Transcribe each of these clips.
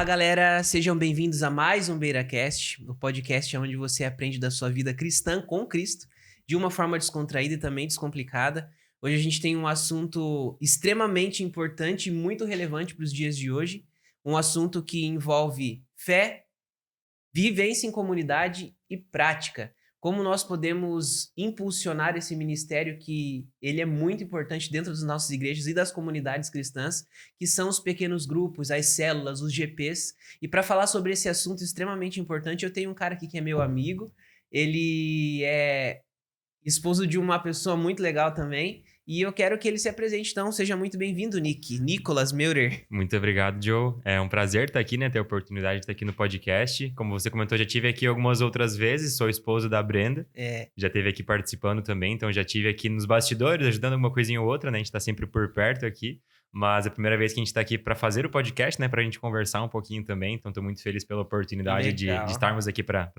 Galera, sejam bem-vindos a mais um BeiraCast, o podcast onde você aprende da sua vida cristã com Cristo, de uma forma descontraída e também descomplicada. Hoje a gente tem um assunto extremamente importante e muito relevante para os dias de hoje, um assunto que envolve fé, vivência em comunidade e prática. Como nós podemos impulsionar esse ministério que ele é muito importante dentro das nossas igrejas e das comunidades cristãs, que são os pequenos grupos, as células, os GPs. E para falar sobre esse assunto extremamente importante, eu tenho um cara aqui que é meu amigo. Ele é esposo de uma pessoa muito legal também. E eu quero que ele se apresente, então. Seja muito bem-vindo, Nicolas Meurer. Muito obrigado, Joe. É um prazer estar aqui, né? Ter a oportunidade de estar aqui no podcast. Como você comentou, já tive aqui algumas outras vezes. Sou esposo da Brenda. Já esteve aqui participando também. Então, já tive aqui nos bastidores, ajudando alguma coisinha ou outra, né? A gente está sempre por perto aqui. Mas é a primeira vez que a gente está aqui para fazer o podcast, né? Para a gente conversar um pouquinho também. Então, estou muito feliz pela oportunidade de estarmos aqui para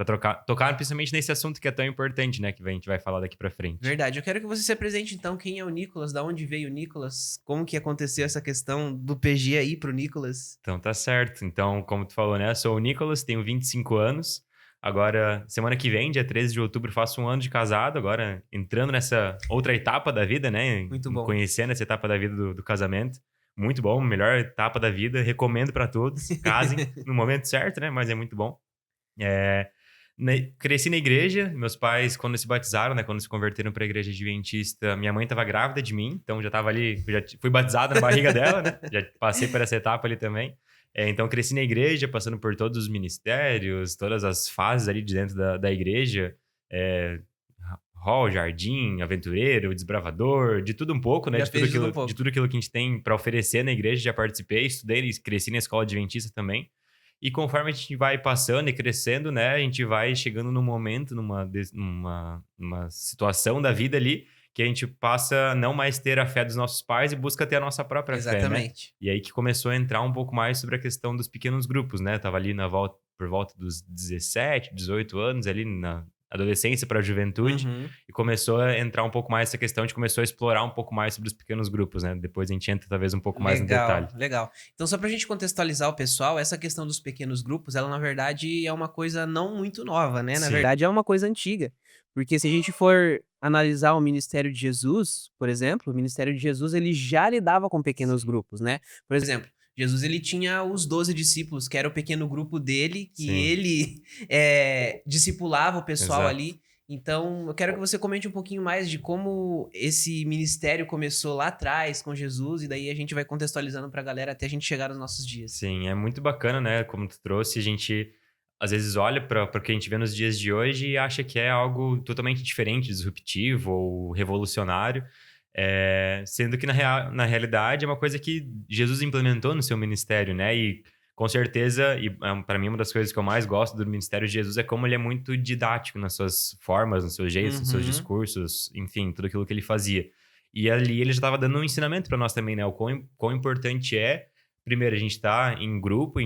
tocar principalmente nesse assunto que é tão importante, né? Que a gente vai falar daqui para frente. Verdade. Eu quero que você se apresente, então. Quem é o Nicolas? Da onde veio o Nicolas? Como que aconteceu essa questão do PG aí pro Nicolas? Então, tá certo. Então, como tu falou, né? Eu sou o Nicolas, tenho 25 anos. Agora, semana que vem, dia 13 de outubro, faço um ano de casado. Agora, entrando nessa outra etapa da vida, né? Muito bom. Conhecendo essa etapa da vida do casamento. Muito bom, melhor etapa da vida. Recomendo para todos. Casem no momento certo, né? Mas é muito bom. Cresci na igreja. Meus pais, quando se batizaram, né? Quando se converteram para a igreja adventista, minha mãe estava grávida de mim. Então, já estava ali, já fui batizado na barriga dela, né? Já passei por essa etapa ali também. Então, cresci na igreja, passando por todos os ministérios, todas as fases ali de dentro da igreja. Hall, jardim, aventureiro, desbravador, de tudo um pouco, né? De tudo aquilo que a gente tem para oferecer na igreja. Já participei, estudei e cresci na escola adventista também. E conforme a gente vai passando e crescendo, né? A gente vai chegando num momento, numa situação da vida ali, que a gente passa a não mais ter a fé dos nossos pais e busca ter a nossa própria fé, né? E aí que começou a entrar um pouco mais sobre a questão dos pequenos grupos, né? Tava ali por volta dos 17, 18 anos, ali na adolescência para a juventude, e começou a entrar um pouco mais essa questão, a gente começou a explorar um pouco mais sobre os pequenos grupos, né? Depois a gente entra talvez um pouco mais no detalhe. Legal. Então, só pra gente contextualizar o pessoal, essa questão dos pequenos grupos, ela na verdade é uma coisa não muito nova, né? Na verdade é uma coisa antiga. Porque se a gente for analisar o ministério de Jesus, por exemplo, o ministério de Jesus, ele já lidava com pequenos grupos, né? Por exemplo, Jesus, ele tinha os 12 discípulos, que era o pequeno grupo dele, que ele discipulava o pessoal ali. Então, eu quero que você comente um pouquinho mais de como esse ministério começou lá atrás com Jesus, e daí a gente vai contextualizando pra galera até a gente chegar nos nossos dias. Sim, é muito bacana, né? Como tu trouxe, a gente às vezes olha para o que a gente vê nos dias de hoje e acha que é algo totalmente diferente, disruptivo ou revolucionário. Sendo que na realidade é uma coisa que Jesus implementou no seu ministério, né? E com certeza, e para mim uma das coisas que eu mais gosto do ministério de Jesus é como ele é muito didático nas suas formas, nos seus jeitos, nos seus discursos, enfim, tudo aquilo que ele fazia. E ali ele já estava dando um ensinamento para nós também, né? O quão importante é, primeiro, a gente estar em grupo,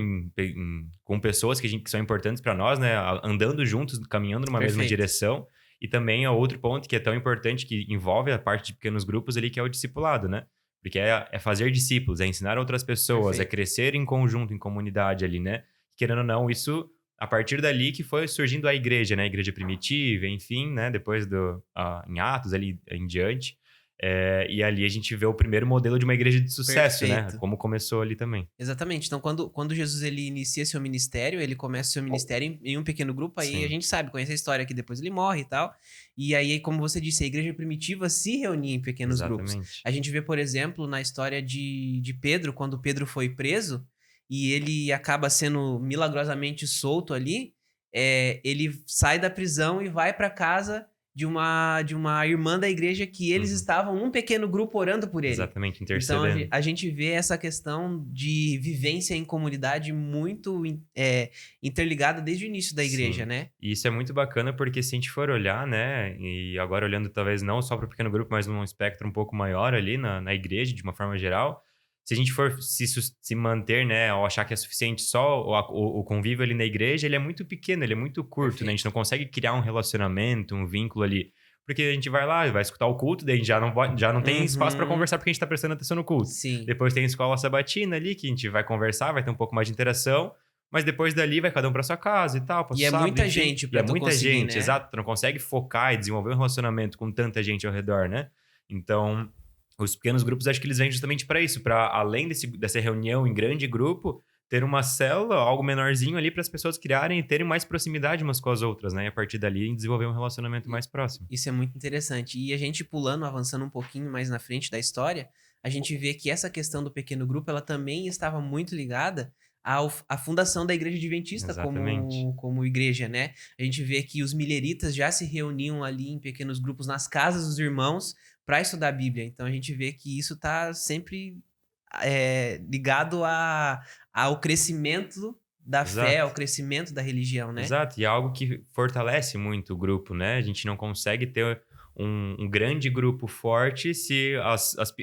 com pessoas que são importantes para nós, né? Andando juntos, caminhando numa mesma direção. E também outro ponto que é tão importante, que envolve a parte de pequenos grupos ali, que é o discipulado, né? Porque é fazer discípulos, é ensinar outras pessoas, é crescer em conjunto, em comunidade ali, né? Querendo ou não, isso, a partir dali que foi surgindo a igreja, né? A igreja primitiva, enfim, né? Depois em Atos ali em diante. E ali a gente vê o primeiro modelo de uma igreja de sucesso, né? Como começou ali também. Exatamente. Então, quando Jesus ele inicia seu ministério, ele começa seu ministério em um pequeno grupo, aí a gente sabe, conhece a história que depois ele morre e tal. E aí, como você disse, a igreja primitiva se reunia em pequenos grupos. A gente vê, por exemplo, na história de Pedro, quando Pedro foi preso e ele acaba sendo milagrosamente solto ali, ele sai da prisão e vai para casa de uma irmã da igreja que eles estavam num pequeno grupo orando por ele. Exatamente, intercedendo. Então, a gente vê essa questão de vivência em comunidade muito interligada desde o início da igreja, né? E isso é muito bacana porque se a gente for olhar, né, e agora olhando talvez não só para o pequeno grupo, mas num espectro um pouco maior ali na igreja, de uma forma geral, se a gente for se manter, né, ou achar que é suficiente só o convívio ali na igreja, ele é muito pequeno, ele é muito curto, né? A gente não consegue criar um relacionamento, um vínculo ali. Porque a gente vai lá, vai escutar o culto, daí a gente já não tem espaço para conversar porque a gente tá prestando atenção no culto. Sim. Depois tem a escola sabatina ali, que a gente vai conversar, vai ter um pouco mais de interação. mas depois dali vai cada um pra sua casa e tal, passa E o é sábado, muita enfim. gente E pra é tu muita conseguir, gente, né? exato. Tu não consegue focar e desenvolver um relacionamento com tanta gente ao redor, né? Então, os pequenos grupos, acho que eles vêm justamente para isso, para além dessa reunião em grande grupo, ter uma célula, algo menorzinho ali para as pessoas criarem e terem mais proximidade umas com as outras, né? E a partir dali desenvolver um relacionamento mais próximo. Isso é muito interessante. E a gente pulando, avançando um pouquinho mais na frente da história, a gente vê que essa questão do pequeno grupo, ela também estava muito ligada à fundação da Igreja Adventista Exatamente. como igreja, né? A gente vê que os mileritas já se reuniam ali em pequenos grupos nas casas dos irmãos para estudar a Bíblia. Então a gente vê que isso está sempre ligado ao crescimento da fé, ao Exato. crescimento da religião, né? Exato, e é algo que fortalece muito o grupo, né? A gente não consegue ter um grande grupo forte se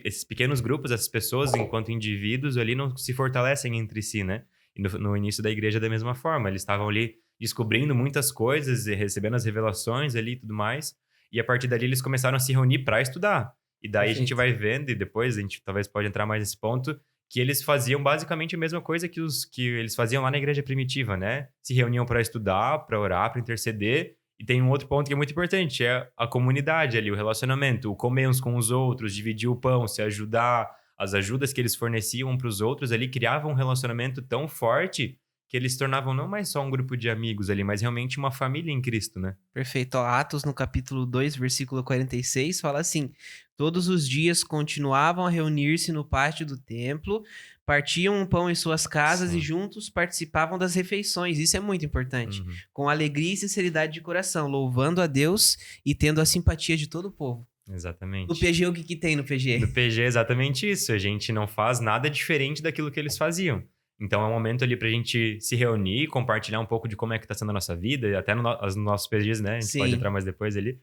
esses pequenos grupos, essas pessoas, enquanto indivíduos, ali não se fortalecem entre si, né? E no início da igreja, da mesma forma, eles estavam ali descobrindo muitas coisas e recebendo as revelações ali e tudo mais, e a partir dali eles começaram a se reunir para estudar. E daí a gente Perfeito. vai vendo, e depois a gente talvez pode entrar mais nesse ponto, que eles faziam basicamente a mesma coisa que eles faziam lá na igreja primitiva, né? Se reuniam para estudar, para orar, para interceder. E tem um outro ponto que é muito importante, é a comunidade ali, o relacionamento, o comer uns com os outros, dividir o pão, se ajudar, as ajudas que eles forneciam para os outros ali criavam um relacionamento tão forte que eles se tornavam não mais só um grupo de amigos ali, mas realmente uma família em Cristo, né? Perfeito. Ó, Atos, no capítulo 2, versículo 46, fala assim: Todos os dias continuavam a reunir-se no pátio do templo, partiam o pão em suas casas e Sim. juntos participavam das refeições. Isso é muito importante. Uhum. Com alegria e sinceridade de coração, louvando a Deus e tendo a simpatia de todo o povo. No Exatamente. PG, o que tem no No PG? PG é exatamente isso. A gente não faz nada diferente daquilo que eles faziam. Então é um momento ali pra gente se reunir, compartilhar um pouco de como é que tá sendo a nossa vida, e até nos nossos PGs, né? A gente pode Sim, entrar mais depois ali.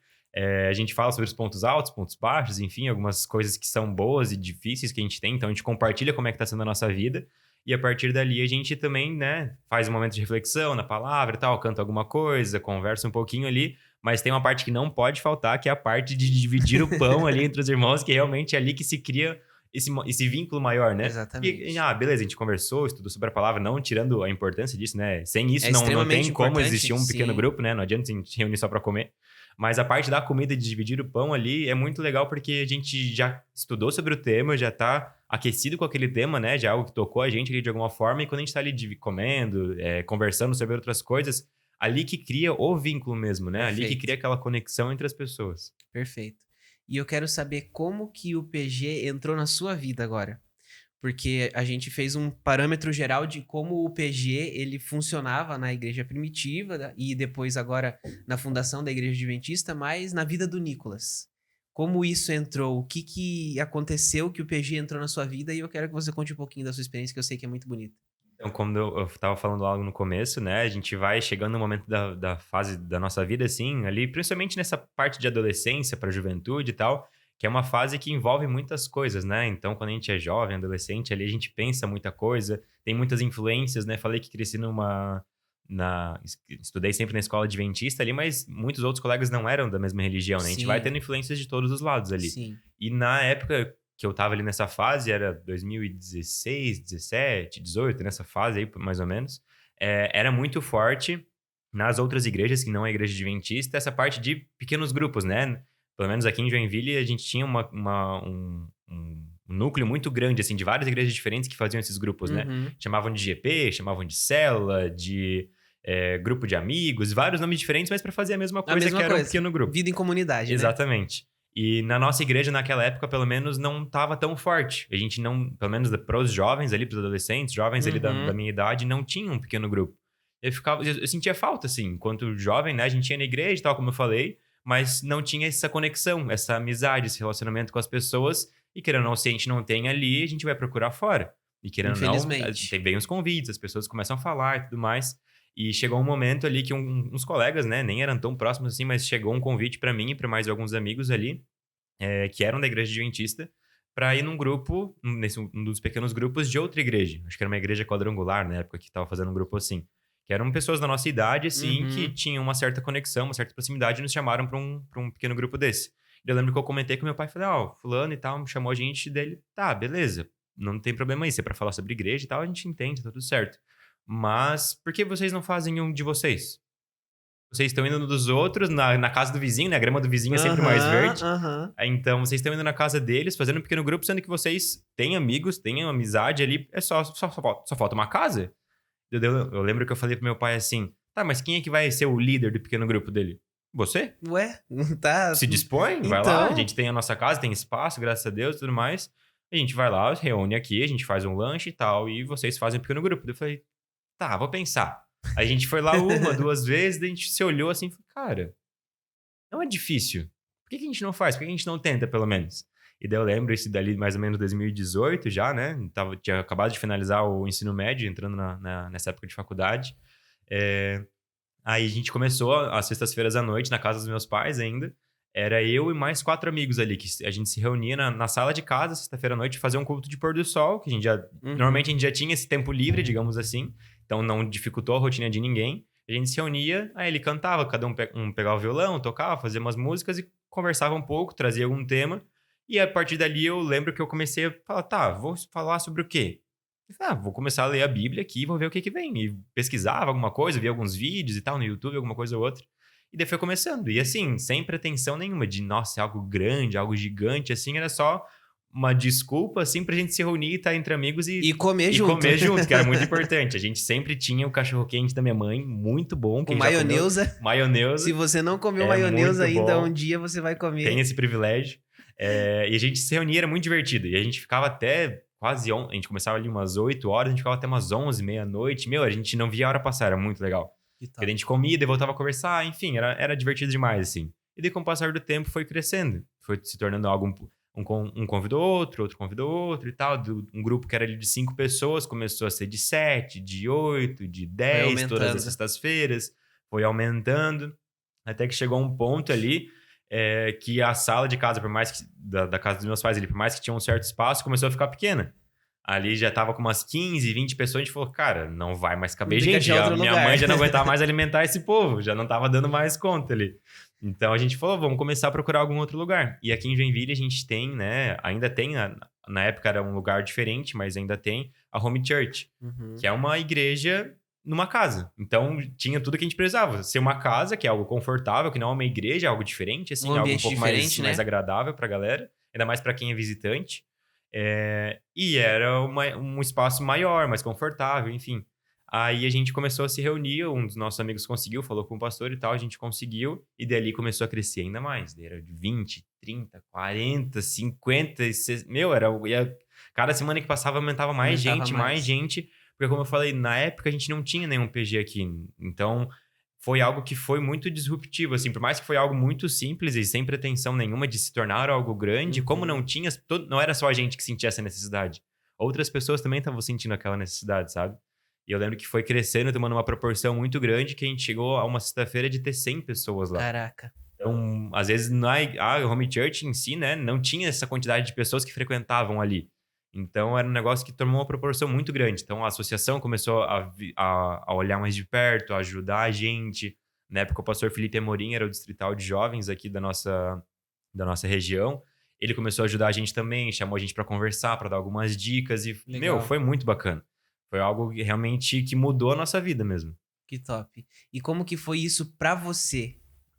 A gente fala sobre os pontos altos, pontos baixos, enfim, algumas coisas que são boas e difíceis que a gente tem. Então a gente compartilha como é que tá sendo a nossa vida. E a partir dali a gente também, né, faz um momento de reflexão na palavra e tal, canta alguma coisa, conversa um pouquinho ali. Mas tem uma parte que não pode faltar, que é a parte de dividir o pão ali entre os irmãos, que realmente é ali que se cria esse vínculo maior, né? E, exatamente. beleza, a gente conversou, estudou sobre a palavra, não tirando a importância disso, né? Sem É isso, não extremamente tem como importante, existir um pequeno sim. grupo, né? Não adianta a gente se reunir só para comer. Mas a parte da comida, de dividir o pão ali, é muito legal porque a gente já estudou sobre o tema, já tá aquecido com aquele tema, né? Já é algo que tocou a gente ali de alguma forma. E quando a gente tá ali comendo, conversando sobre outras coisas, ali que cria o vínculo mesmo, né? Ali que Perfeito. cria aquela conexão entre as pessoas. Perfeito. E eu quero saber como que o PG entrou na sua vida agora. Porque a gente fez um parâmetro geral de como o PG ele funcionava na igreja primitiva e depois agora na fundação da igreja adventista, mas na vida do Nicolas. Como isso entrou? O que que aconteceu que o PG entrou na sua vida? E eu quero que você conte um pouquinho da sua experiência, que eu sei que é muito bonita. Então, como eu estava falando logo no começo, né? A gente vai chegando no momento da fase da nossa vida, assim, ali, principalmente nessa parte de adolescência para juventude e tal, que é uma fase que envolve muitas coisas, né? Então, quando a gente é jovem, adolescente, ali a gente pensa muita coisa, tem muitas influências, né? Falei que cresci estudei sempre na escola adventista ali, mas muitos outros colegas não eram da mesma religião, né? A gente vai Sim, tendo influências de todos os lados ali. sim. E na época que eu tava ali nessa fase, era 2016, 17, 18, nessa fase aí, mais ou menos, era muito forte nas outras igrejas, que não é a igreja adventista, essa parte de pequenos grupos, né? Pelo menos aqui em Joinville, a gente tinha um núcleo muito grande, assim, de várias igrejas diferentes que faziam esses grupos, né? Uhum. Chamavam de GP, chamavam de célula, de grupo de amigos, vários nomes diferentes, mas para fazer a mesma A coisa, que mesma era um coisa. pequeno grupo. Vida em comunidade, né? Exatamente. E na nossa igreja, naquela época, pelo menos, não estava tão forte. A gente não, pelo menos para os jovens ali, para os adolescentes, jovens ali da Uhum. minha idade, não tinha um pequeno grupo. Eu sentia falta, assim, enquanto jovem, né? A gente ia na igreja e tal, como eu falei, mas não tinha essa conexão, essa amizade, esse relacionamento com as pessoas. E querendo ou não, se a gente não tem ali, a gente vai procurar fora. E querendo ou não, Infelizmente. vem os convites, as pessoas começam a falar e tudo mais. E chegou um momento ali que uns colegas, né, nem eram tão próximos assim, mas chegou um convite para mim e para mais alguns amigos ali, que eram da igreja adventista, para ir num grupo, um dos pequenos grupos de outra igreja. Acho que era uma igreja quadrangular na época que estava fazendo um grupo assim. Que eram pessoas da nossa idade, assim, que Uhum. tinham uma certa conexão, uma certa proximidade e nos chamaram para um pequeno grupo desse. E eu lembro que eu comentei com meu pai, falei, ó, fulano e tal, me chamou a gente dele, tá, beleza, não tem problema aí, se é pra falar sobre igreja e tal, a gente entende, tá tudo certo. mas por que vocês não fazem um de vocês? Vocês estão indo no dos outros, na casa do vizinho, né? A grama do vizinho é sempre mais Aham, verde. aham. Então, vocês estão indo na casa deles, fazendo um pequeno grupo, sendo que vocês têm amigos, têm amizade ali, só falta uma casa. Eu lembro que eu falei pro meu pai assim, tá, mas quem é que vai ser o líder do pequeno grupo dele? Você? Ué, não tá... Se dispõe, vai lá, a Então... gente tem a nossa casa, tem espaço, graças a Deus e tudo mais. A gente vai lá, reúne aqui, a gente faz um lanche e tal, e vocês fazem um pequeno grupo. Daí eu falei, tá, vou pensar. Aí a gente foi lá uma, duas vezes, daí a gente se olhou assim e falou, cara, não é difícil. Por que a gente não faz? Por que a gente não tenta, pelo menos? E daí eu lembro isso dali mais ou menos 2018 já, né? Tinha acabado de finalizar o ensino médio, entrando nessa época de faculdade. Aí a gente começou às sextas-feiras à noite, na casa dos meus pais ainda. Era eu e mais 4 amigos ali, que a gente se reunia na sala de casa, sexta-feira à noite, fazer um culto de pôr do sol, que a gente já... Normalmente a gente já tinha esse tempo livre, digamos assim. Então não dificultou a rotina de ninguém. A gente se reunia, aí ele cantava, cada um pegava o violão, tocava, fazia umas músicas e conversava um pouco, trazia algum tema. E a partir dali eu lembro que eu comecei a falar, tá, vou falar sobre o quê? Eu falei, vou começar a ler a Bíblia aqui e vou ver o que que vem. E pesquisava alguma coisa, via alguns vídeos e tal no YouTube, alguma coisa ou outra. E daí foi começando. E assim, sem pretensão nenhuma de, nossa, é algo grande, algo gigante, assim, era só uma desculpa, assim, pra gente se reunir e estar entre amigos E comer junto. comer junto, que era muito importante. A gente sempre tinha o cachorro-quente da minha mãe, muito bom. Com maionesa. Maionesa. Se você não comeu maionesa muito ainda, bom. um dia você vai comer. Tem esse privilégio. E a gente se reunia, era muito divertido. E a gente ficava até quase... A gente começava ali umas 8 horas, a gente ficava até umas 11, meia-noite. Meu, a gente não via a hora passar, era muito legal. Porque a gente comia, daí voltava a conversar, enfim, era divertido demais, assim. E daí, com o passar do tempo, foi crescendo. Foi se tornando algo... Um convidou outro convidou outro e tal. Um grupo que era ali de 5 pessoas, começou a ser de 7, de 8, de 10, todas as sextas-feiras. Foi aumentando, até que chegou um ponto ali que a sala de casa, por mais que... Da casa dos meus pais ali, por mais que tinha um certo espaço, começou a ficar pequena. Ali já tava com umas 15, 20 pessoas, a gente falou, cara, não vai mais caber gente. Minha mãe já não aguentava mais alimentar esse povo, já não tava dando mais conta ali. Então a gente falou, vamos começar a procurar algum outro lugar. E aqui em Joinville a gente tem, né, ainda tem, na época era um lugar diferente, mas ainda tem a Home Church, que é uma igreja numa casa. Então tinha tudo que a gente precisava. Ser uma casa, que é algo confortável, que não é uma igreja, é algo diferente, assim, algo um pouco mais agradável pra galera, ainda mais pra quem é visitante. E era um espaço maior, mais confortável, enfim. Aí a gente começou a se reunir, um dos nossos amigos conseguiu, falou com o pastor e tal, a gente conseguiu, e dali começou a crescer ainda mais. Daí era de 20, 30, 40, 50, cada semana que passava aumentava mais gente, porque como eu falei, na época a gente não tinha nenhum PG aqui, então foi algo que foi muito disruptivo, assim, por mais que foi algo muito simples e sem pretensão nenhuma de se tornar algo grande, como não tinha, não era só a gente que sentia essa necessidade, outras pessoas também estavam sentindo aquela necessidade, sabe? E eu lembro que foi crescendo, tomando uma proporção muito grande, que a gente chegou a uma sexta-feira de ter 100 pessoas lá. Caraca. Então, às vezes, a Home Church em si, né, não tinha essa quantidade de pessoas que frequentavam ali. Então, era um negócio que tomou uma proporção muito grande. Então, a associação começou a olhar mais de perto, a ajudar a gente. Na época, o pastor Felipe Amorim era o distrital de jovens aqui da nossa região. Ele começou a ajudar a gente também, chamou a gente para conversar, para dar algumas dicas. E, foi muito bacana. Foi algo realmente que mudou a nossa vida mesmo. Que top. E como que foi isso pra você?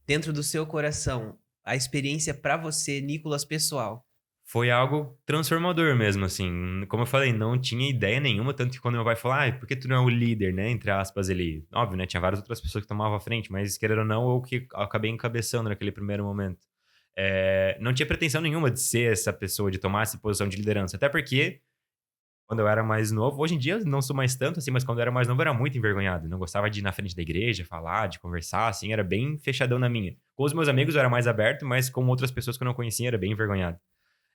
Dentro do seu coração? A experiência pra você, Nicolas, pessoal? Foi algo transformador mesmo, assim. Como eu falei, não tinha ideia nenhuma, tanto que quando meu pai falou, por que tu não é o líder, né? Entre aspas, ele... Óbvio, né? Tinha várias outras pessoas que tomavam a frente, mas querendo ou não, eu que acabei encabeçando naquele primeiro momento. Não tinha pretensão nenhuma de ser essa pessoa, de tomar essa posição de liderança. Até porque... Quando eu era mais novo, hoje em dia eu não sou mais tanto assim, mas quando eu era mais novo eu era muito envergonhado. Não gostava de ir na frente da igreja, falar, de conversar, assim, era bem fechadão na minha. Com os meus amigos eu era mais aberto, mas com outras pessoas que eu não conhecia era bem envergonhado.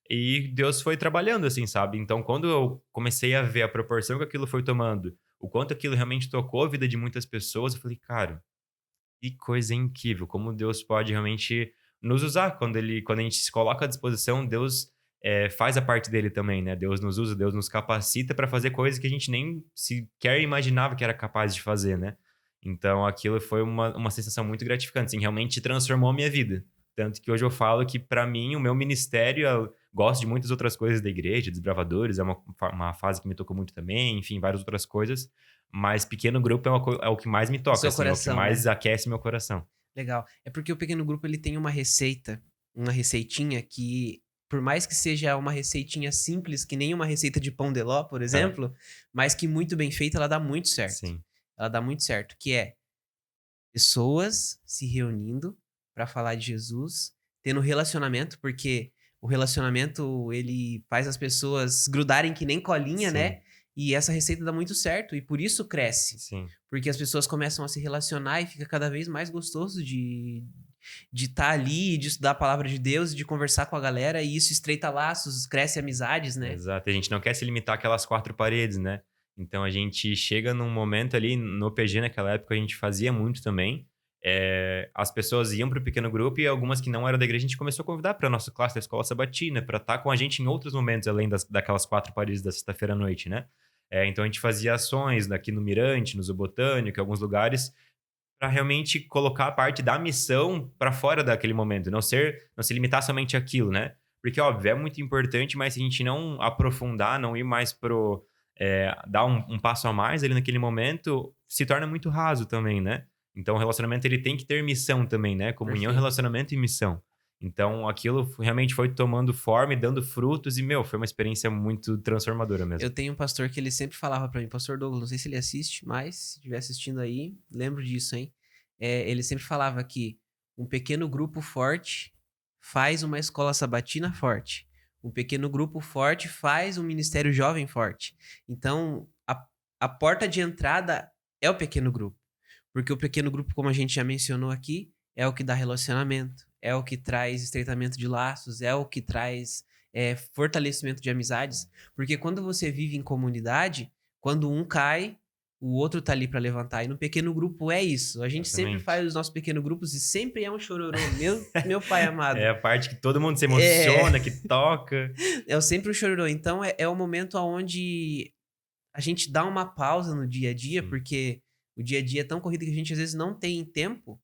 E Deus foi trabalhando, assim, sabe? Então, quando eu comecei a ver a proporção que aquilo foi tomando, o quanto aquilo realmente tocou a vida de muitas pessoas, eu falei, cara, que coisa incrível, como Deus pode realmente nos usar. Quando a gente se coloca à disposição, Deus faz a parte dele também, né? Deus nos usa, Deus nos capacita para fazer coisas que a gente nem sequer imaginava que era capaz de fazer, né? Então, aquilo foi uma sensação muito gratificante, assim, realmente transformou a minha vida. Tanto que hoje eu falo que, para mim, o meu ministério, Gosto de muitas outras coisas da igreja, Desbravadores, é uma fase que me tocou muito também, enfim, várias outras coisas. Mas pequeno grupo é o que mais me O toca, seu assim, é o que coração, né? mais aquece meu coração. Legal. É porque o pequeno grupo ele tem uma receita, uma receitinha que, por mais que seja uma receitinha simples, que nem uma receita de pão de ló, por É, exemplo, mas que muito bem feita, ela dá muito certo. sim, Ela dá muito certo, que é pessoas se reunindo para falar de Jesus, tendo relacionamento, porque o relacionamento ele faz as pessoas grudarem que nem colinha, sim, né? E essa receita dá muito certo e por isso cresce. sim. Porque as pessoas começam a se relacionar e fica cada vez mais gostoso de estar ali, de estudar a palavra de Deus, de conversar com a galera, e isso estreita laços, cresce amizades, né? Exato. A gente não quer se limitar àquelas 4 paredes, né. Então a gente chega num momento ali no PG naquela época a gente fazia muito também, as pessoas iam para o pequeno grupo e algumas que não eram da igreja a gente começou a convidar para nossa classe da escola sabatina, para estar com a gente em outros momentos além daquelas 4 paredes da sexta-feira à noite, né. Então a gente fazia ações aqui no Mirante, no Zoo Botânico, em alguns lugares, para realmente colocar a parte da missão para fora daquele momento, não se limitar somente àquilo, né. Porque, óbvio, é muito importante, mas se a gente não aprofundar, não ir mais dar um passo a mais ali naquele momento, se torna muito raso também, né. Então o relacionamento ele tem que ter missão também, né, comunhão, Perfeito. relacionamento e realmente foi tomando forma e dando frutos e, meu, foi uma experiência muito transformadora mesmo. Eu tenho um pastor que ele sempre falava pra mim, pastor Douglas, não sei se ele assiste, mas se estiver assistindo aí, lembro disso, hein? Ele sempre falava que um pequeno grupo forte faz uma escola sabatina forte. Um pequeno grupo forte faz um ministério jovem forte. Então, a porta de entrada é o pequeno grupo. Porque o pequeno grupo, como a gente já mencionou aqui, é o que dá relacionamento, é o que traz estreitamento de laços, é o que traz fortalecimento de amizades. Porque quando você vive em comunidade, quando um cai, o outro tá ali para levantar. E no pequeno grupo é isso. A gente sempre Exatamente. faz os nossos pequenos grupos e sempre é um chororô. Meu pai É amado. a parte que todo mundo se É, emociona, que toca. é sempre um chororô. Então é o momento onde a gente dá uma pausa no dia a dia, Sim. porque o dia a dia é tão corrido que a gente às vezes não tem tempo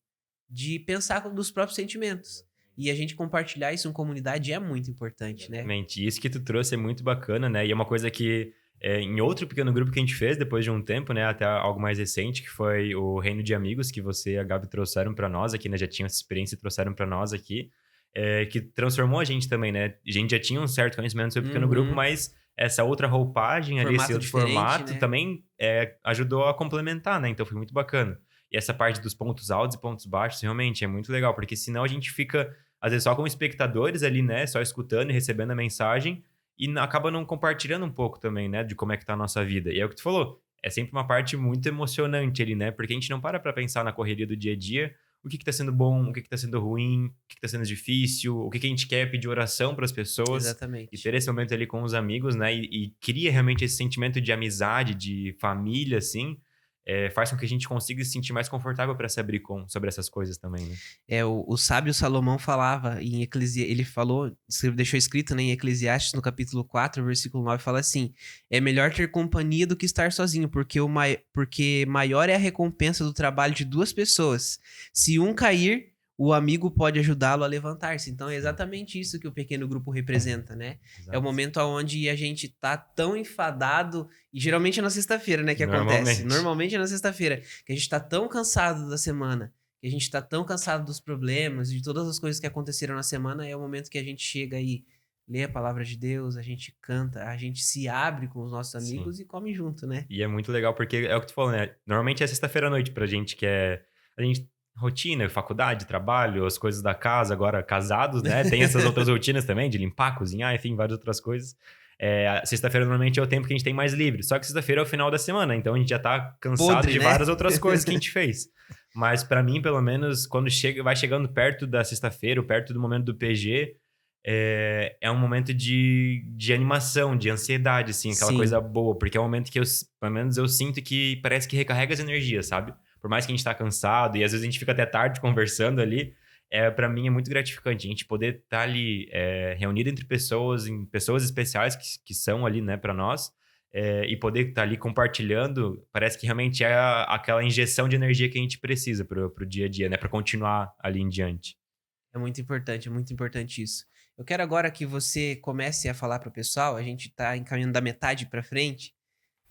de pensar dos próprios sentimentos. E a gente compartilhar isso em comunidade é muito importante, né? Exatamente. Isso que tu trouxe é muito bacana, né? E é uma coisa que em outro pequeno grupo que a gente fez depois de um tempo, né? Até algo mais recente, que foi o Reino de Amigos, que você e a Gabi trouxeram para nós aqui, né? Já tinham essa experiência e trouxeram para nós aqui, que transformou a gente também, né? A gente já tinha um certo conhecimento sobre o pequeno grupo, Uhum. mas essa outra roupagem ali, esse Formato outro diferente, formato né? também ajudou a complementar, né? Então foi muito bacana. E essa parte dos pontos altos e pontos baixos realmente é muito legal, porque senão a gente fica às vezes só como espectadores ali, né, só escutando e recebendo a mensagem, e acaba não compartilhando um pouco também, né, de como é que tá a nossa vida. E é o que tu falou, é sempre uma parte muito emocionante ali, né, porque a gente não para pra pensar na correria do dia a dia, o que que tá sendo bom, o que que tá sendo ruim, o que que tá sendo difícil, o que que a gente quer pedir oração para as pessoas, e Exatamente. ter esse momento ali com os amigos, né, e cria realmente esse sentimento de amizade, de família, assim, faz com que a gente consiga se sentir mais confortável para se abrir sobre essas coisas também, né. O sábio Salomão falava em Eclesiastes, ele falou, deixou escrito, né, em Eclesiastes, no capítulo 4, versículo 9, fala assim: é melhor ter companhia do que estar sozinho, porque maior é a recompensa do trabalho de duas pessoas. Se um cair, o amigo pode ajudá-lo a levantar-se. Então é Sim, exatamente isso que o pequeno grupo representa, né? É o exato. momento onde a gente tá tão enfadado, e geralmente é na sexta-feira, né, que acontece. Normalmente. Normalmente é na sexta-feira, que a gente tá tão cansado da semana, que a gente tá tão cansado dos problemas, de todas as coisas que aconteceram na semana, é o momento que a gente chega e lê a palavra de Deus, a gente canta, a gente se abre com os nossos Sim. amigos e come junto, né? E é muito legal porque é o que tu falou, né? Normalmente é sexta-feira à noite pra gente que é. A gente. Rotina, faculdade, trabalho, as coisas da casa, agora casados, né? Tem essas outras rotinas também, de limpar, cozinhar, enfim, várias outras coisas. A sexta-feira normalmente é o tempo que a gente tem mais livre. Só que sexta-feira é o final da semana, então a gente já tá cansado Podre, de né? várias outras coisas que a gente fez. Mas pra mim, pelo menos, quando vai chegando perto da sexta-feira, ou perto do momento do PG, é um momento de animação, de ansiedade, assim, aquela coisa Sim, boa, porque é um momento que pelo menos eu sinto que parece que recarrega as energias, sabe? Por mais que a gente tá cansado e às vezes a gente fica até tarde conversando ali, para mim é muito gratificante a gente poder estar ali reunido entre pessoas, em pessoas especiais que são ali, né, para nós, e poder estar ali compartilhando, parece que realmente é aquela injeção de energia que a gente precisa pro dia a dia, né, para continuar ali em diante. é muito importante isso. Eu quero agora que você comece a falar para o pessoal, a gente tá encaminhando da metade para frente,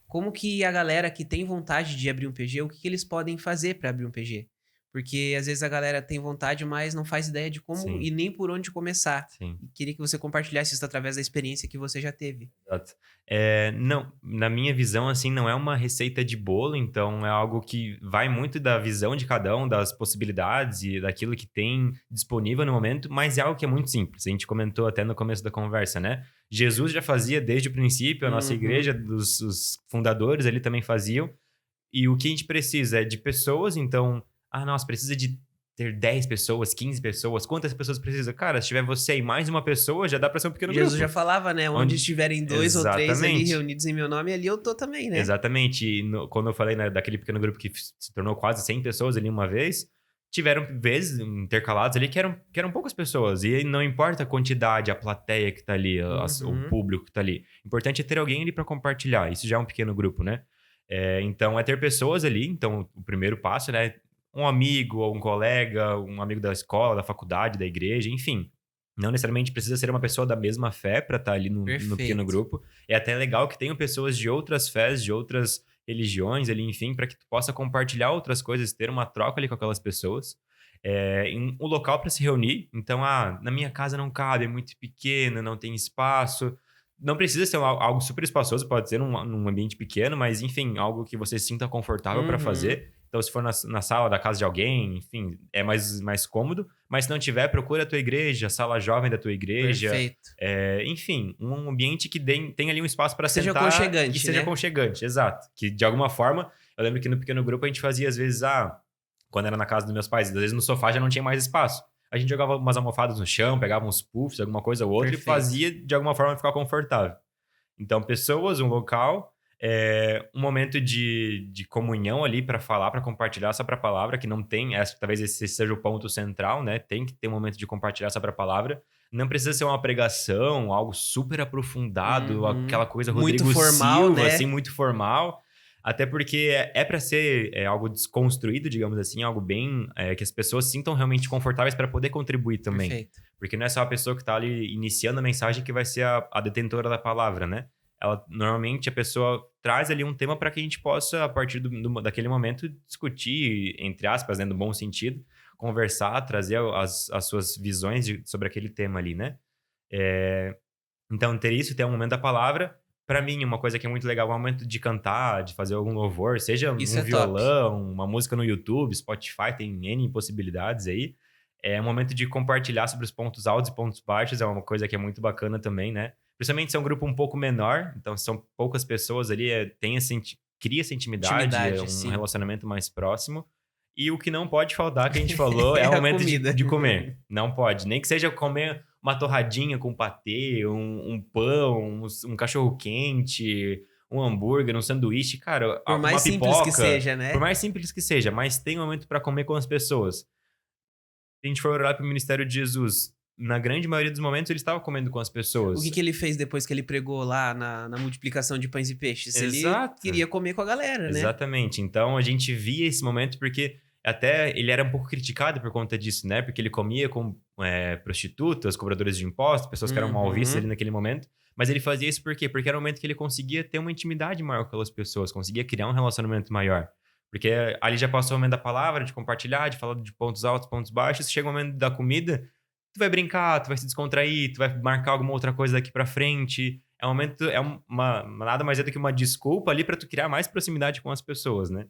como que a galera que tem vontade de abrir um PG, o que que eles podem fazer para abrir um PG? Porque às vezes a galera tem vontade, mas não faz ideia de como e Sim, nem por onde começar. sim. E queria que você compartilhasse isso através da experiência que você já teve. Exato. Não, na minha visão, assim, não é uma receita de bolo, então é algo que vai muito da visão de cada um, das possibilidades e daquilo que tem disponível no momento, mas é algo que é muito simples. A gente comentou até no começo da conversa, né? Jesus já fazia desde o princípio, a nossa Uhum. igreja, os fundadores ali também faziam. E o que a gente precisa é de pessoas, então, nossa, precisa de ter 10 pessoas, 15 pessoas. Quantas pessoas precisa? Cara, se tiver você e mais uma pessoa, já dá para ser um pequeno Jesus já grupo. falava, né? Onde Onde estiverem 2 ou 3 ali Exatamente. reunidos em meu nome, ali eu tô também, né? Exatamente. E quando eu falei, né, daquele pequeno grupo que se tornou quase 100 pessoas ali uma vez, tiveram vezes intercalados ali que eram poucas pessoas. E aí não importa a quantidade, a plateia que tá ali, o Uhum. público que tá ali. O importante é ter alguém ali para compartilhar. Isso já é um pequeno grupo, né? Então, é ter pessoas ali. Então, o primeiro passo, né? Um amigo, ou um colega, um amigo da escola, da faculdade, da igreja, enfim. Não necessariamente precisa ser uma pessoa da mesma fé para estar ali no pequeno Perfeito. grupo. É até legal que tenham pessoas de outras fés, de outras religiões ali, enfim, para que tu possa compartilhar outras coisas, ter uma troca ali com aquelas pessoas. Em um local para se reunir. Então, na minha casa não cabe, é muito pequeno, não tem espaço. Não precisa ser algo super espaçoso, pode ser num ambiente pequeno, mas enfim, algo que você se sinta confortável para Uhum. fazer. Então, se for na sala da casa de alguém, enfim, é mais cômodo. Mas se não tiver, procura a tua igreja, a sala jovem da tua igreja. Perfeito. Enfim, um ambiente que tenha ali um espaço para Que seja sentar e aconchegante, seja né? aconchegante, exato. Que de alguma forma, eu lembro que no pequeno grupo a gente fazia às vezes, quando era na casa dos meus pais, às vezes no sofá já não tinha mais espaço. A gente jogava umas almofadas no chão, pegava uns puffs, alguma coisa ou outra e Perfeito. fazia de alguma forma ficar confortável. Então, pessoas, um local, um momento de comunhão ali para falar, para compartilhar sobre a palavra, que não tem, talvez esse seja o ponto central, né? Tem que ter um momento de compartilhar sobre a palavra. Não precisa ser uma pregação, algo super aprofundado, Uhum. aquela coisa Muito Rodrigo formal, Silva, assim, né? muito formal. Até porque é para ser algo desconstruído, digamos assim, algo bem que as pessoas se sintam realmente confortáveis para poder contribuir também. Perfeito. Porque não é só a pessoa que está ali iniciando a mensagem que vai ser a detentora da palavra, né? Normalmente a pessoa traz ali um tema para que a gente possa, a partir daquele momento, discutir, entre aspas, né, no bom sentido, conversar, trazer as suas visões sobre aquele tema ali, né? Eh, então, ter isso, ter um momento da palavra, para mim, uma coisa que é muito legal é o momento de cantar, de fazer algum louvor, seja Isso um é top. violão, uma música no YouTube, Spotify, tem N possibilidades aí. É um momento de compartilhar sobre os pontos altos e pontos baixos, é uma coisa que é muito bacana também, né? Principalmente se é um grupo um pouco menor, então são poucas pessoas ali, cria essa intimidade, Intimidade, um sim. relacionamento mais próximo. E o que não pode faltar, que a gente falou, é É o a momento de, comida. de comer. Não pode. Nem que seja comer uma torradinha com patê, um pão, um cachorro-quente, um hambúrguer, um sanduíche. Cara, Por mais uma simples que pipoca, seja, por né? mais simples que seja, mas tem um momento para comer com as pessoas. Se a gente for olhar para o ministério de Jesus, na grande maioria dos momentos ele estava comendo com as O que pessoas. que ele fez depois que ele pregou lá na multiplicação de pães e peixes? Ele Exato. queria comer com a galera, né? Exatamente. Então a gente via esse momento porque até ele era um pouco criticado por conta disso, né? Porque ele comia com prostitutas, cobradores de impostos, pessoas que eram mal vistas ali Uhum. naquele momento. Mas ele fazia isso por quê? Porque era o momento que ele conseguia ter uma intimidade maior com aquelas pessoas, conseguia criar um relacionamento maior. Porque ali já passou o momento da palavra, de compartilhar, de falar de pontos altos, pontos baixos. Chega o momento da comida, tu vai brincar, tu vai se descontrair, tu vai marcar alguma outra coisa daqui pra frente. É um momento, nada mais é do que uma desculpa ali pra tu criar mais proximidade com as pessoas, né?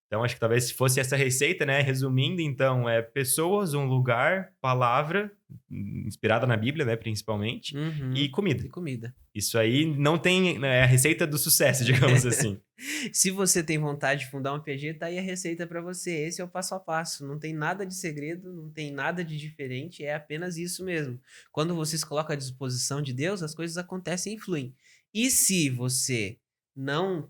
Então acho que talvez se fosse essa receita, né, resumindo então, pessoas, um lugar, palavra, inspirada na Bíblia, né, principalmente, e Uhum. comida. E comida. Isso aí não tem, né, é a receita do sucesso, digamos assim. Se você tem vontade de fundar um PG, tá aí a receita para você. Esse é o passo a passo. Não tem nada de segredo, não tem nada de diferente, é apenas isso mesmo. Quando você se coloca à disposição de Deus, as coisas acontecem e fluem. E se você não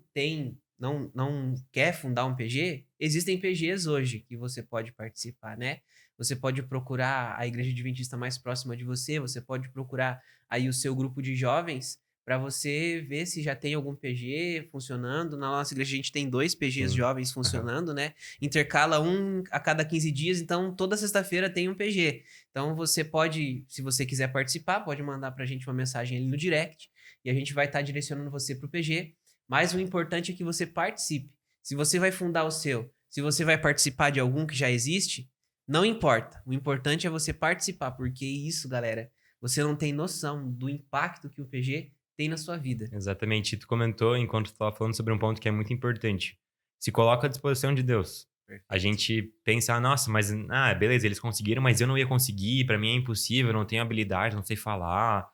quer fundar um PG, existem PGs hoje que você pode participar, né? Você pode procurar a igreja adventista mais próxima de você, você pode procurar aí o seu grupo de jovens para você ver se já tem algum PG funcionando. Na nossa igreja a gente tem 2 PGs Sim. jovens Aham. funcionando, né? Intercala um a cada 15 dias, então toda sexta-feira tem um PG. Então você pode, se você quiser participar, pode mandar pra gente uma mensagem ali no direct e a gente vai estar direcionando você pro PG. Mas o importante é que você participe. Se você vai fundar o seu, se você vai participar de algum que já existe, não importa. O importante é você participar, porque isso, galera, você não tem noção do impacto que o PG tem na sua vida. Exatamente. E tu comentou, enquanto tu estava falando, sobre um ponto que é muito importante. Se coloca à disposição de Deus. A Perfeito. gente pensa: "Ah, nossa, mas, beleza, eles conseguiram, mas eu não ia conseguir, pra mim é impossível, eu não tenho habilidade, não sei falar".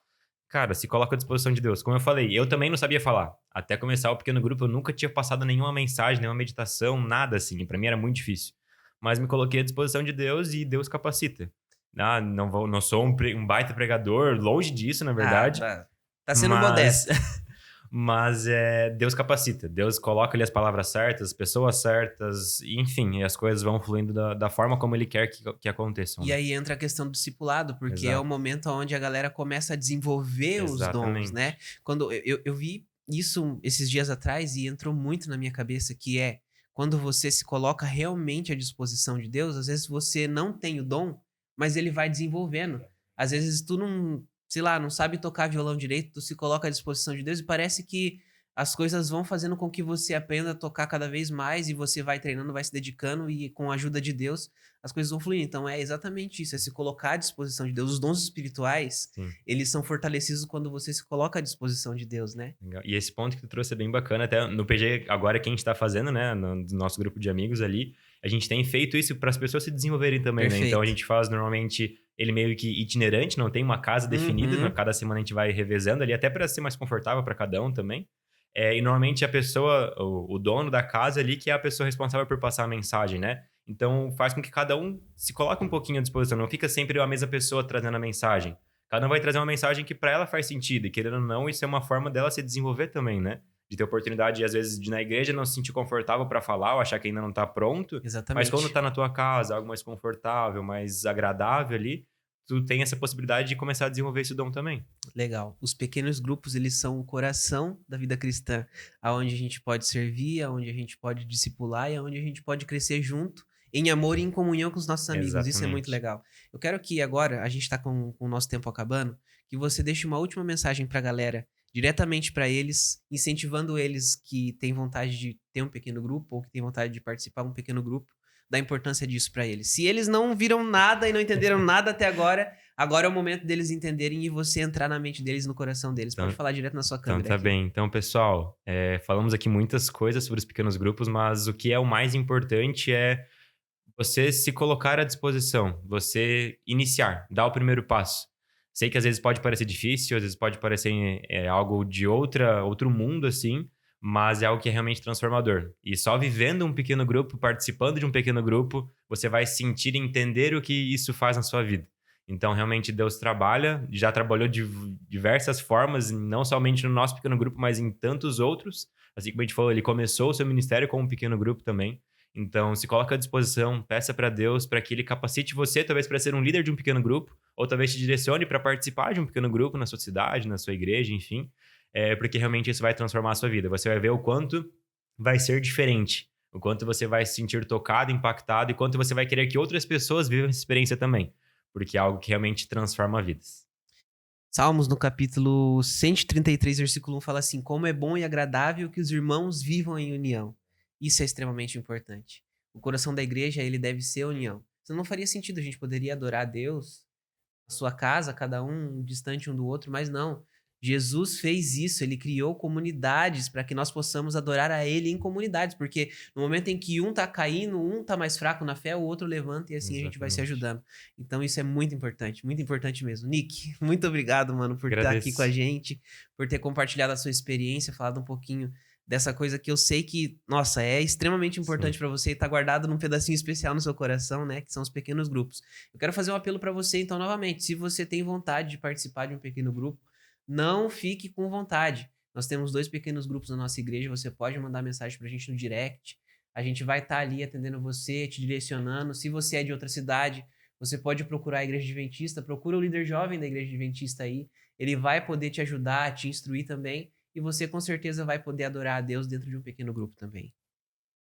Cara, se coloca à disposição de Deus. Como eu falei, eu também não sabia falar. Até começar o pequeno grupo, eu nunca tinha passado nenhuma mensagem, nenhuma meditação, nada assim. Pra mim era muito difícil. Mas me coloquei à disposição de Deus e Deus capacita. Não sou um baita pregador, longe disso, na Ah, verdade, tá sendo mas modesto. Deus capacita. Deus coloca ali as palavras certas, as pessoas certas, enfim, e as coisas vão fluindo da forma como Ele quer que aconteçam, E né. aí entra a questão do discipulado, porque é o Exato. momento onde a galera começa a desenvolver os dons, né. Exatamente. Quando eu vi isso esses dias atrás e entrou muito na minha cabeça, que é, quando você se coloca realmente à disposição de Deus, às vezes você não tem o dom, mas ele vai desenvolvendo. Às vezes tu não, sei lá, não sabe tocar violão direito, tu se coloca à disposição de Deus e parece que as coisas vão fazendo com que você aprenda a tocar cada vez mais e você vai treinando, vai se dedicando e com a ajuda de Deus as coisas vão fluir. Então é exatamente isso, é se colocar à disposição de Deus. Os dons espirituais, Sim. eles são fortalecidos quando você se coloca à disposição de Deus, né? Legal. E esse ponto que tu trouxe é bem bacana, até no PG agora que a gente tá fazendo, né, no nosso grupo de amigos ali, a gente tem feito isso para as pessoas se desenvolverem também, né. Então a Perfeito. gente faz normalmente ele meio que itinerante, não tem uma casa definida, né, Uhum. cada semana a gente vai revezando ali, até para ser mais confortável para cada um também. E normalmente a pessoa, o dono da casa ali, que é a pessoa responsável por passar a mensagem, né. Então faz com que cada um se coloque um pouquinho à disposição, não fica sempre a mesma pessoa trazendo a mensagem. Cada um vai trazer uma mensagem que para ela faz sentido, e querendo ou não, isso é uma forma dela se desenvolver também, né. De ter oportunidade, às vezes, de ir na igreja não se sentir confortável para falar ou achar que ainda não tá pronto, mas quando Exatamente. tá na tua casa, algo mais confortável, mais agradável ali, tu tem essa possibilidade de começar a desenvolver esse dom também. Legal. Os pequenos grupos, eles são o coração da vida cristã, aonde a gente pode servir, aonde a gente pode discipular e aonde a gente pode crescer junto, em amor e em comunhão com os nossos amigos. Isso é muito Exatamente. legal. Eu quero que agora, a gente está com o nosso tempo acabando, que você deixe uma última mensagem para a galera, diretamente para eles, incentivando eles que têm vontade de ter um pequeno grupo ou que têm vontade de participar de um pequeno grupo, da importância disso para eles. Se eles não viram nada e não entenderam nada até agora, agora é o momento deles entenderem e você entrar na mente deles, no coração deles. Pode Então falar direto na sua então câmera tá aqui. bem. Então, pessoal, falamos aqui muitas coisas sobre os pequenos grupos, mas o que é o mais importante é você se colocar à disposição, você iniciar, dar o primeiro passo. Sei que às vezes pode parecer difícil, às vezes pode parecer, algo de outro mundo, assim, mas é algo que é realmente transformador. E só vivendo um pequeno grupo, participando de um pequeno grupo, você vai sentir e entender o que isso faz na sua vida. Então, realmente, Deus trabalha, já trabalhou de diversas formas, não somente no nosso pequeno grupo, mas em tantos outros. Assim como a gente falou, ele começou o seu ministério com um pequeno grupo também. Então, se coloca à disposição, peça para Deus para que ele capacite você, talvez para ser um líder de um pequeno grupo, ou talvez te direcione para participar de um pequeno grupo na sua cidade, na sua igreja, enfim, porque realmente isso vai transformar a sua vida. Você vai ver o quanto vai ser diferente, o quanto você vai se sentir tocado, impactado e quanto você vai querer que outras pessoas vivam essa experiência também, porque é algo que realmente transforma vidas. Salmos, no capítulo 133, versículo 1, fala assim: Como é bom e agradável que os irmãos vivam em união. Isso é extremamente importante. O coração da igreja, ele deve ser a união. Senão não faria sentido, a gente poderia adorar a Deus na sua casa, cada um distante um do outro, mas não. Jesus fez isso, ele criou comunidades para que nós possamos adorar a ele em comunidades, porque no momento em que um tá caindo, um tá mais fraco na fé, o outro levanta e assim a gente vai se Exatamente. ajudando. Então isso é muito importante mesmo. Nick, muito obrigado, mano, por estar aqui com a Agradeço. gente, por ter compartilhado a sua experiência, falado um pouquinho dessa coisa que eu sei que, nossa, é extremamente importante Sim. para você e tá guardado num pedacinho especial no seu coração, né, que são os pequenos grupos. Eu quero fazer um apelo para você, então, novamente. Se você tem vontade de participar de um pequeno grupo, não fique com vontade. Nós temos 2 pequenos grupos na nossa igreja. Você pode mandar mensagem para a gente no direct. A gente vai estar ali atendendo você, te direcionando. Se você é de outra cidade, você pode procurar a igreja adventista. Procura o líder jovem da igreja adventista aí. ele vai poder te ajudar, te instruir também, e você com certeza vai poder adorar a Deus dentro de um pequeno grupo também.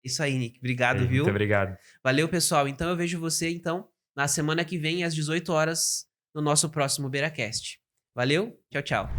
Isso aí, Nick. Obrigado, Muito viu? obrigado. Valeu, pessoal. Então eu vejo você, então, na semana que vem, às 18 horas, no nosso próximo BeiraCast. Valeu, tchau, tchau.